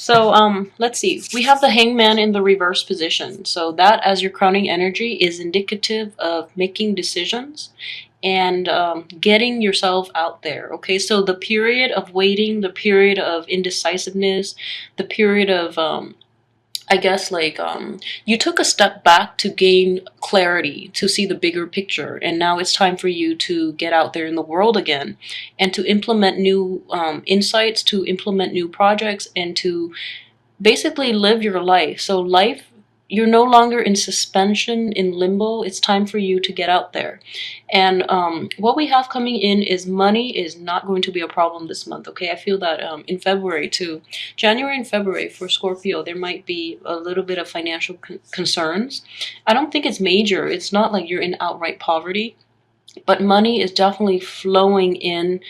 So let's see. We have the Hangman in the reverse position. So that, as your crowning energy, is indicative of making decisions and getting yourself out there. Okay, so the period of waiting, the period of indecisiveness, the period of I guess like you took a step back to gain clarity, to see the bigger picture, and now it's time for you to get out there in the world again and to implement new insights, to implement new projects, and to basically live your life. So life, you're no longer in suspension, in limbo. It's time for you to get out there. And what we have coming in is money is not going to be a problem this month. Okay, I feel that in February too, January and February for Scorpio, there might be a little bit of financial concerns. I don't think it's major. It's not like you're in outright poverty, but money is definitely flowing in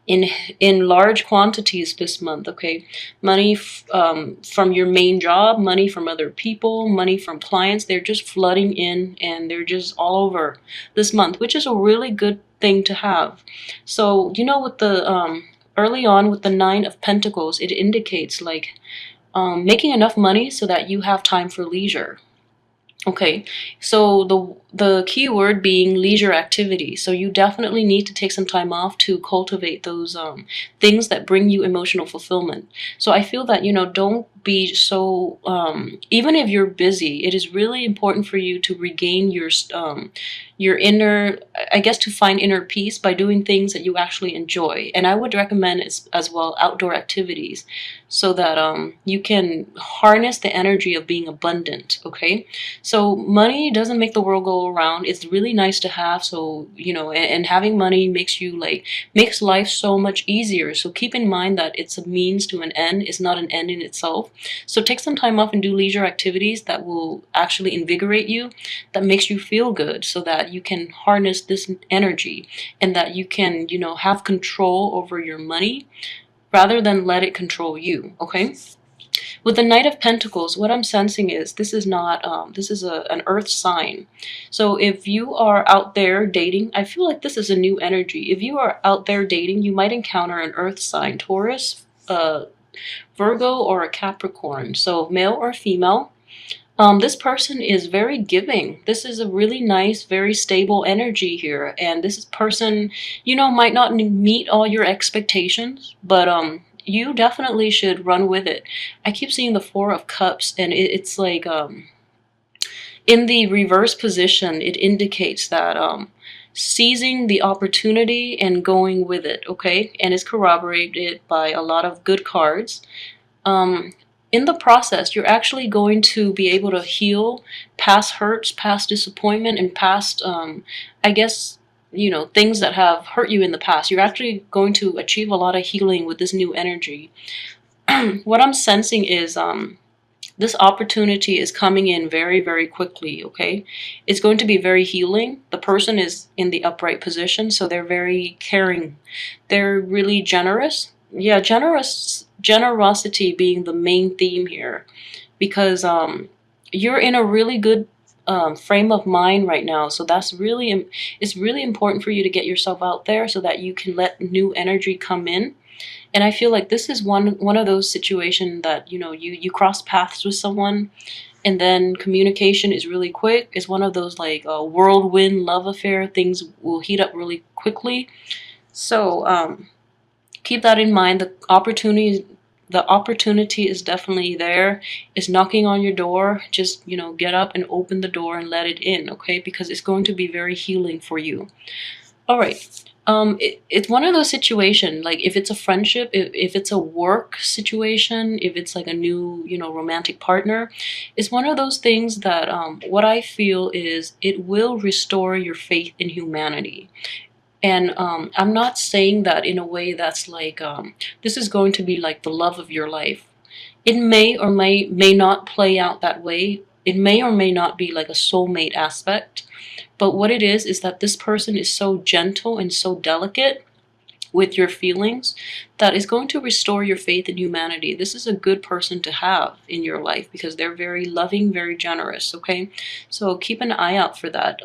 in large quantities this month. Okay, money from your main job, money from other people, money from clients. They're just flooding in, and they're just all over this month, which is a really good thing to have. So with the early on with the Nine of Pentacles, it indicates like making enough money so that you have time for leisure. Okay, so the key word being leisure activity. So you definitely need to take some time off to cultivate those things that bring you emotional fulfillment. So I feel that don't be so even if you're busy, it is really important for you to regain your inner, I guess, to find inner peace by doing things that you actually enjoy. And I would recommend as well outdoor activities, so that you can harness the energy of being abundant. Okay, so money doesn't make the world go around. It's really nice to have. So and having money makes life so much easier. So keep in mind that it's a means to an end. It's not an end in itself. So take some time off and do leisure activities that will actually invigorate you, that makes you feel good, so that you can harness this energy, and that you can have control over your money rather than let it control you. Okay, with the Knight of Pentacles, what I'm sensing is this is not this is an earth sign. So if you are out there dating, I feel like this is a new energy. If you are out there dating, you might encounter an earth sign, Taurus, Virgo, or a Capricorn. So male or female. This person is very giving. This is a really nice, very stable energy here. And this person, might not meet all your expectations, but you definitely should run with it. I keep seeing the Four of Cups, and it's like in the reverse position, it indicates that seizing the opportunity and going with it, okay? And it's corroborated by a lot of good cards. In the process, you're actually going to be able to heal past hurts, past disappointment, and past, I guess, things that have hurt you in the past. You're actually going to achieve a lot of healing with this new energy. What I'm sensing is this opportunity is coming in very, very quickly, okay? It's going to be very healing. The person is in the upright position, so they're very caring. They're really generous. Yeah, generosity being the main theme here, because you're in a really good frame of mind right now. So it's really important for you to get yourself out there so that you can let new energy come in. And I feel like this is one of those situations that you cross paths with someone, and then communication is really quick. It's one of those like whirlwind love affair. Things will heat up really quickly. So keep that in mind. The opportunity is definitely there. It's knocking on your door. Just get up and open the door and let it in, okay? Because it's going to be very healing for you. All right. It's one of those situations, like if it's a friendship, if it's a work situation, if it's like a new, romantic partner, it's one of those things that what I feel is it will restore your faith in humanity. And I'm not saying that in a way that's like this is going to be like the love of your life. It may or may not play out that way. It may or may not be like a soulmate aspect. But what it is that this person is so gentle and so delicate with your feelings that is going to restore your faith in humanity. This is a good person to have in your life because they're very loving, very generous, okay? So keep an eye out for that.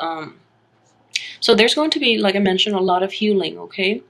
So there's going to be, like I mentioned, a lot of healing, okay?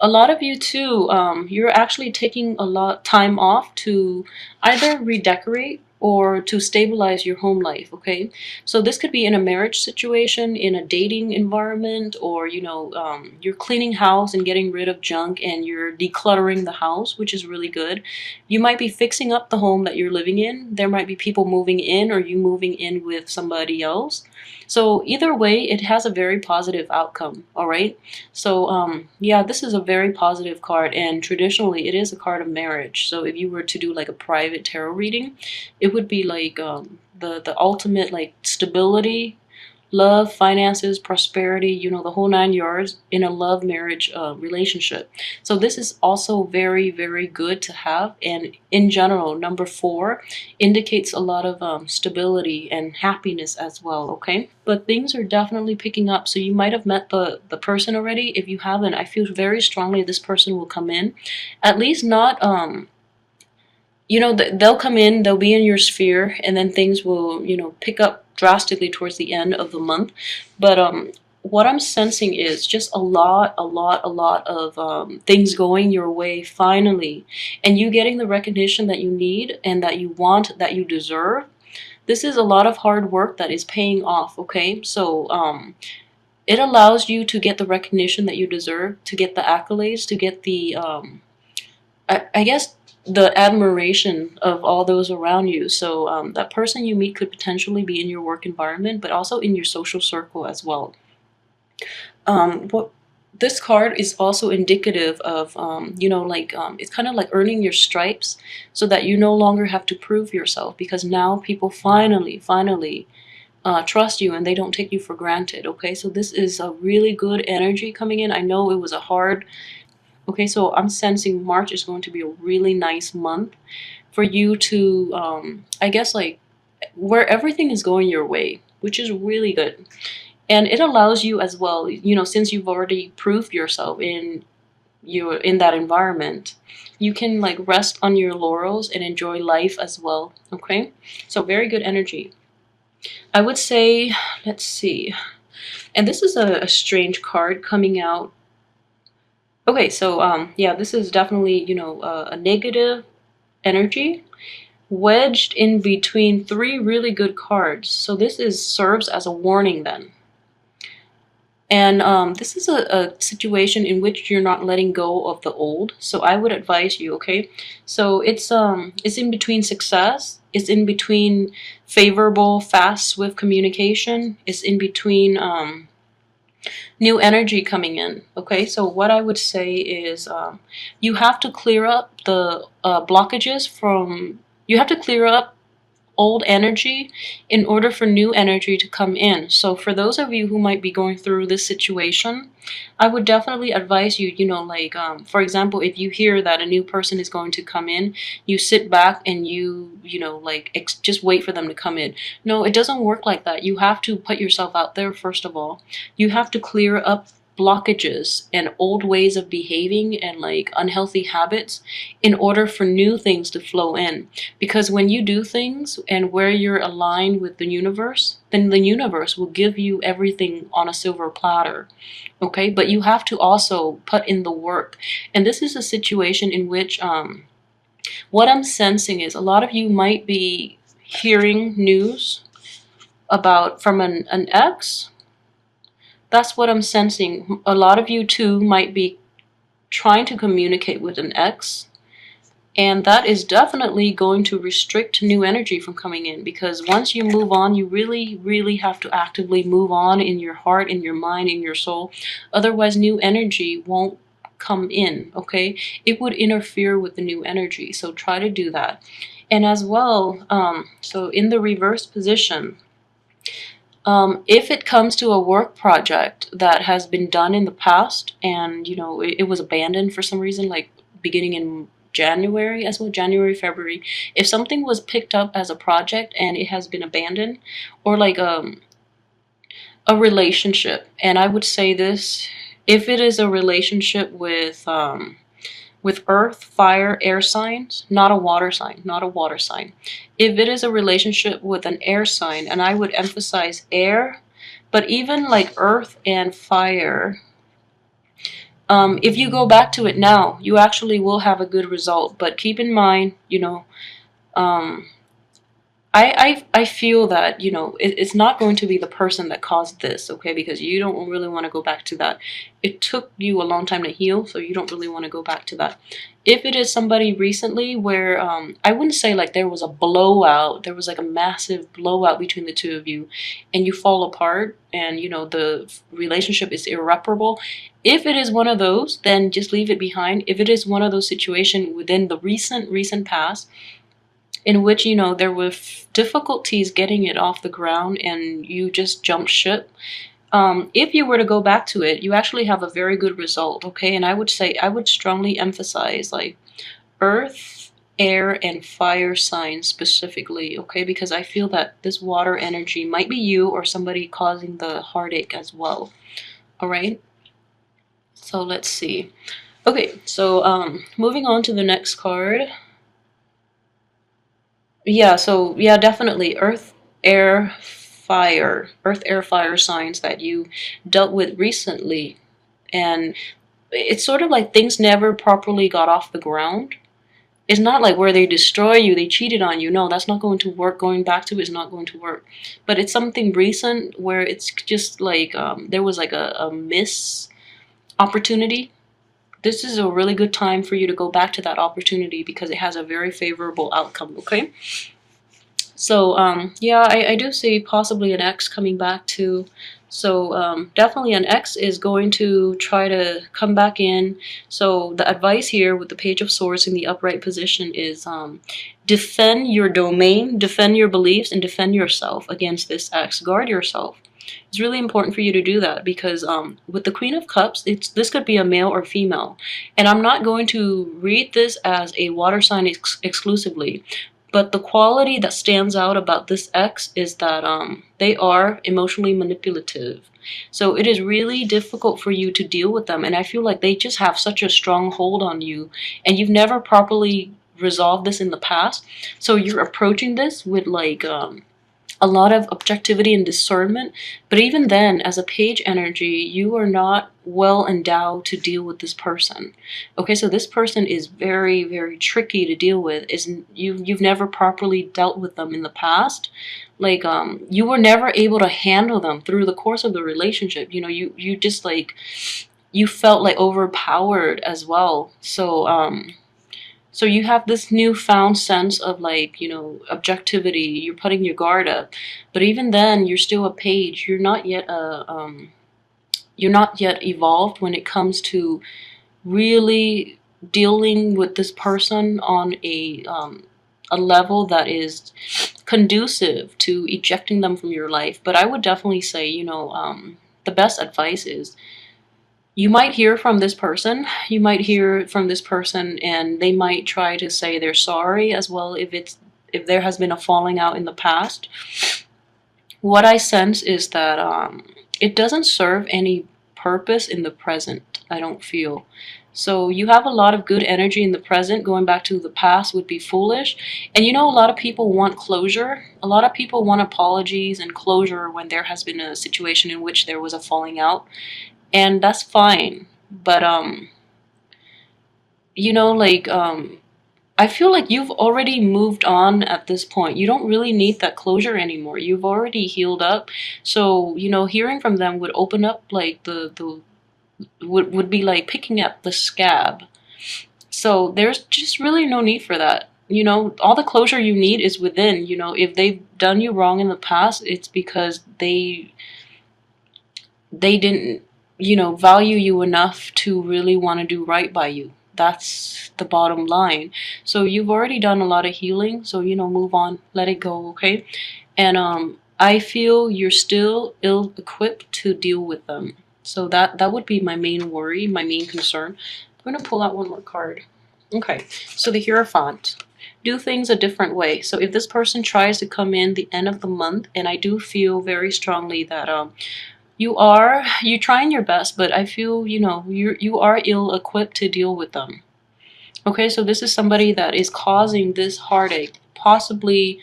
A lot of you too, you're actually taking a lot time off to either redecorate or to stabilize your home life, okay? So this could be in a marriage situation, in a dating environment, or you're cleaning house and getting rid of junk and you're decluttering the house, which is really good. You might be fixing up the home that you're living in. There might be people moving in or you moving in with somebody else. So either way, it has a very positive outcome, all right? So yeah, this is a very positive card, and traditionally it is a card of marriage. So if you were to do like a private tarot reading, it would be like the ultimate like stability, love, finances, prosperity, the whole nine yards in a love marriage relationship. So this is also very, very good to have. And in general, number 4 indicates a lot of stability and happiness as well, okay? But things are definitely picking up. So you might have met the person already. If you haven't, I feel very strongly this person will come in. At least not they'll come in, they'll be in your sphere, and then things will, pick up drastically towards the end of the month. But what I'm sensing is just a lot of things going your way finally, and you getting the recognition that you need and that you want, that you deserve. This is a lot of hard work that is paying off, okay? So it allows you to get the recognition that you deserve, to get the accolades, to get the I guess the admiration of all those around you. So that person you meet could potentially be in your work environment, but also in your social circle as well. What this card is also indicative of, it's kind of like earning your stripes, so that you no longer have to prove yourself, because now people finally trust you and they don't take you for granted. Okay, so this is a really good energy coming in. I know it was a hard. Okay, so I'm sensing March is going to be a really nice month for you to, I guess, like, where everything is going your way, which is really good. And it allows you as well, since you've already proved yourself in that environment, you can like rest on your laurels and enjoy life as well. Okay, so very good energy. I would say, let's see, and this is a strange card coming out. Okay, so yeah, this is definitely, a negative energy wedged in between 3 really good cards. So this is serves as a warning then. And this is a situation in which you're not letting go of the old. So I would advise you, okay? So it's in between success. It's in between favorable, fast, swift communication. It's in between new energy coming in. Okay, so what I would say is you have to clear up the blockages from. You have to clear up old energy in order for new energy to come in. So for those of you who might be going through this situation, I would definitely advise you, for example, if you hear that a new person is going to come in, you sit back and just wait for them to come in. No, it doesn't work like that. You have to put yourself out there, first of all. You have to clear up blockages and old ways of behaving and like unhealthy habits in order for new things to flow in. Because when you do things and where you're aligned with the universe, then the universe will give you everything on a silver platter. Okay, but you have to also put in the work. And this is a situation in which what I'm sensing is a lot of you might be hearing news about from an ex. That's what I'm sensing. A lot of you too might be trying to communicate with an ex, and that is definitely going to restrict new energy from coming in, because once you move on, you really have to actively move on in your heart, in your mind, in your soul. Otherwise, new energy won't come in, okay? It would interfere with the new energy, so try to do that. And as well, so in the reverse position, if it comes to a work project that has been done in the past and, it was abandoned for some reason, like beginning in January as well, January, February, if something was picked up as a project and it has been abandoned, or like a relationship, and I would say this, if it is a relationship with earth, fire, air signs, not a water sign, not a water sign. If it is a relationship with an air sign, and I would emphasize air, but even like earth and fire, If you go back to it now, you actually will have a good result. But keep in mind, um, I feel that, it's not going to be the person that caused this, okay? Because you don't really want to go back to that. It took you a long time to heal, so you don't really want to go back to that. If it is somebody recently where, I wouldn't say like there was a blowout, there was like a massive blowout between the two of you, and you fall apart, and the relationship is irreparable. If it is one of those, then just leave it behind. If it is one of those situations within the recent past, in which there were difficulties getting it off the ground and you just jumped ship, if you were to go back to it, you actually have a very good result, okay? And I would strongly emphasize like earth, air, and fire signs specifically, okay? Because I feel that this water energy might be you or somebody causing the heartache as well. All right, so let's see. Okay, so moving on to the next card. Yeah, so yeah, definitely earth, air, fire signs that you dealt with recently. And it's sort of like things never properly got off the ground. It's not like where they destroy you, they cheated on you. No, that's not going to work. Going back to it is not going to work. But it's something recent where it's just like there was like a miss opportunity. This is a really good time for you to go back to that opportunity because it has a very favorable outcome, okay? So yeah, I do see possibly an ex coming back too. So definitely an ex is going to try to come back in. So the advice here with the Page of Swords in the upright position is defend your domain, defend your beliefs, and defend yourself against this ex. Guard yourself. It's really important for you to do that because with the Queen of Cups, this could be a male or female. And I'm not going to read this as a water sign exclusively. But the quality that stands out about this ex is that they are emotionally manipulative. So it is really difficult for you to deal with them. And I feel like they just have such a strong hold on you. And you've never properly resolved this in the past. So you're approaching this with like a lot of objectivity and discernment. But even then, as a page energy, you are not well endowed to deal with this person. Okay, so this person is very, very tricky to deal with. You've never properly dealt with them in the past. Like you were never able to handle them through the course of the relationship. You just like you felt like overpowered as well. So you have this newfound sense of like, objectivity. You're putting your guard up, but even then, you're still a page. You're not yet evolved when it comes to really dealing with this person on a level that is conducive to ejecting them from your life. But I would definitely say, the best advice is you might hear from this person. You might hear from this person, and they might try to say they're sorry as well if there has been a falling out in the past. What I sense is that it doesn't serve any purpose in the present. I don't feel. So you have a lot of good energy in the present. Going back to the past would be foolish. And a lot of people want closure. A lot of people want apologies and closure when there has been a situation in which there was a falling out. And that's fine, but I feel like you've already moved on at this point. You don't really need that closure anymore. You've already healed up. So hearing from them would open up like the would be like picking up the scab. So there's just really no need for that. All the closure you need is within. If they've done you wrong in the past, it's because they didn't value you enough to really want to do right by you. That's the bottom line. So you've already done a lot of healing. So, move on, let it go, okay? And I feel you're still ill-equipped to deal with them. So that would be my main worry, my main concern. I'm going to pull out one more card. Okay, so the Hierophant. Do things a different way. So if this person tries to come in the end of the month, and I do feel very strongly that you're trying your best, but I feel you are ill-equipped to deal with them. Okay, so this is somebody that is causing this heartache, possibly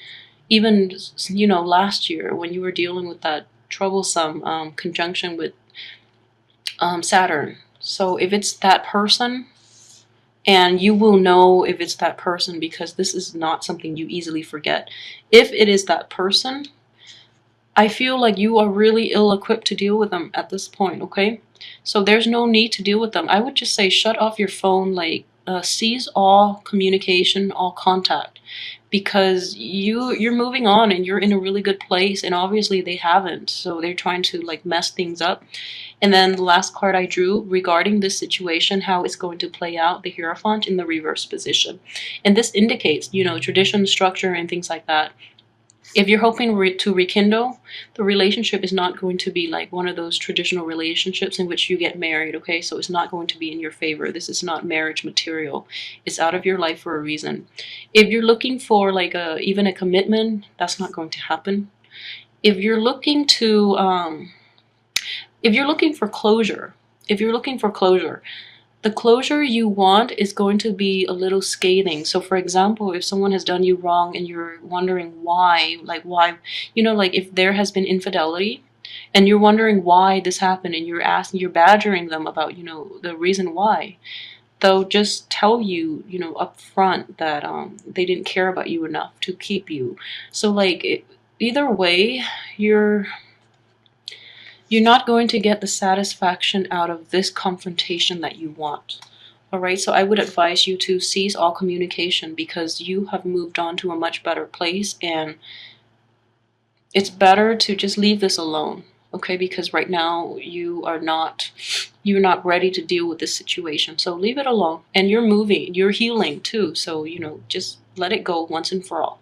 even last year when you were dealing with that troublesome conjunction with Saturn. So if it's that person, and you will know if it's that person, because this is not something you easily forget. If it is that person, I feel like you are really ill-equipped to deal with them at this point, okay? So there's no need to deal with them. I would just say shut off your phone, like cease all communication, all contact, because you're moving on and you're in a really good place, and obviously they haven't. So they're trying to like mess things up. And then the last card I drew regarding this situation, how it's going to play out, the Hierophant in the reverse position. And this indicates, tradition, structure, and things like that. If you're hoping to rekindle, the relationship is not going to be like one of those traditional relationships in which you get married, okay? So it's not going to be in your favor. This is not marriage material. It's out of your life for a reason. If you're looking for like even a commitment, that's not going to happen. If you're looking to if you're looking for closure, the closure you want is going to be a little scathing. So for example, if someone has done you wrong and you're wondering why, like if there has been infidelity and you're wondering why this happened, and you're badgering them about, the reason why, they'll just tell you, up front that they didn't care about you enough to keep you. So either way, you're not going to get the satisfaction out of this confrontation that you want. All right, so I would advise you to cease all communication, because you have moved on to a much better place, and it's better to just leave this alone. Okay, because right now you're not ready to deal with this situation. So leave it alone. And you're moving, you're healing too. So, just let it go once and for all.